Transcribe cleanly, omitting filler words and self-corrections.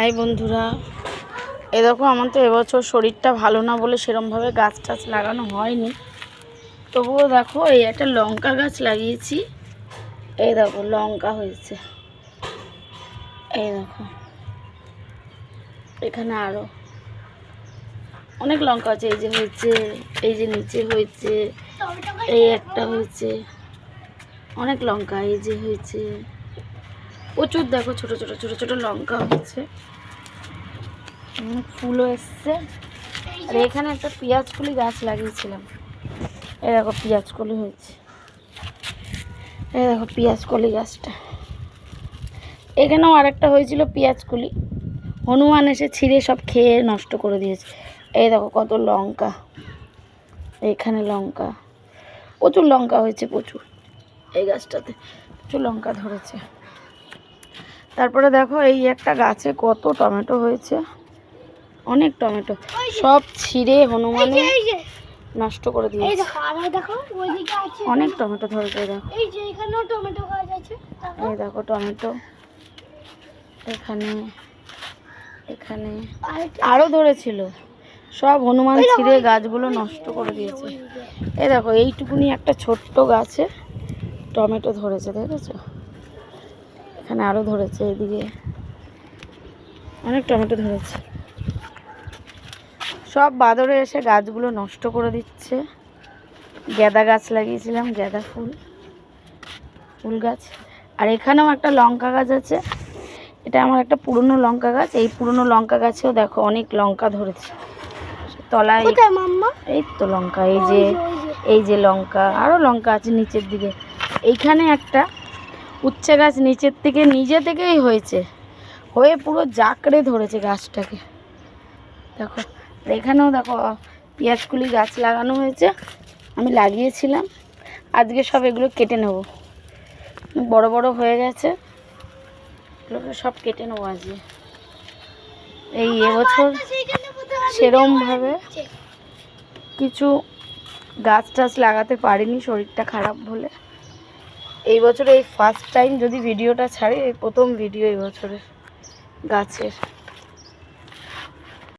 High বন্ধুরা, এ দেখো আমার তো এবছর শরীরটা ভালো না বলে সেরমভাবে গাছ টাছ লাগানো হয়নি। তবুও দেখো এই একটা লঙ্কা গাছ লাগিয়েছি। এই দেখো লঙ্কা হয়েছে, এই দেখো এখানে আরও অনেক লঙ্কা আছে। এই যে হয়েছে, এই যে নিচে হয়েছে, এই একটা হয়েছে, অনেক লঙ্কা এই যে হয়েছে প্রচুর। দেখো ছোট ছোট ছোট ছোট লঙ্কা হয়েছে, ফুলও এসছে। আর এখানে একটা পেঁয়াজ কলি গাছ লাগিয়েছিলাম, এই দেখো পেঁয়াজ কলি হয়েছে, এই দেখো পেঁয়াজ কলি গাছটা। এখানেও আরেকটা হয়েছিল পেঁয়াজ কলি, হনুমান এসে ছিঁড়ে সব খেয়ে নষ্ট করে দিয়েছে। এই দেখো কত লঙ্কা, এইখানে লঙ্কা, প্রচুর লঙ্কা হয়েছে প্রচুর। এই গাছটাতে প্রচুর লঙ্কা ধরেছে। তারপরে দেখো এই একটা গাছে কত টমেটো হয়েছে, অনেক টমেটো, সব ছিঁড়ে হনুমানে নষ্ট করে দিয়েছে। অনেক টমেটো ধরেছে, দেখো এই দেখো টমেটো, এখানে এখানে আরও ধরেছিল, সব হনুমান ছিঁড়ে গাছগুলো নষ্ট করে দিয়েছে। এই দেখো এইটুকুনি একটা ছোট্ট গাছে টমেটো ধরেছে, দেখেছো? এখানে আরও ধরেছে, এদিকে অনেক টমেটো ধরেছে। সব বাদরে এসে গাছগুলো নষ্ট করে দিচ্ছে। গাঁদা গাছ লাগিয়েছিলাম, গাঁদা ফুল গাছ। আর এখানেও একটা লঙ্কা গাছ আছে, এটা আমার একটা পুরনো লঙ্কা গাছ। এই পুরনো লঙ্কা গাছেও দেখো অনেক লঙ্কা ধরেছে তলায়। এই তো লঙ্কা, এই যে লঙ্কা, আরও লঙ্কা আছে নিচের দিকে। এইখানে একটা উচ্ছে গাছ নিচের থেকে নিজে থেকেই হয়েছে, হয়ে পুরো জাকড়ে ধরেছে গাছটাকে, দেখো। এখানেও দেখো পেঁয়াজকুলি গাছ লাগানো হয়েছে, আমি লাগিয়েছিলাম। আজকে সব এগুলো কেটে নেব, বড় বড় হয়ে গেছে, এগুলোকে সব কেটে নেবো আজকে। এই এবছর সেরমভাবে কিছু গাছ টাছ লাগাতে পারিনি শরীরটা খারাপ বলে। এই বছর এই ফার্স্ট টাইম যদি ভিডিওটা ছাড়ি, এই প্রথম ভিডিও এই বছরের গাছের।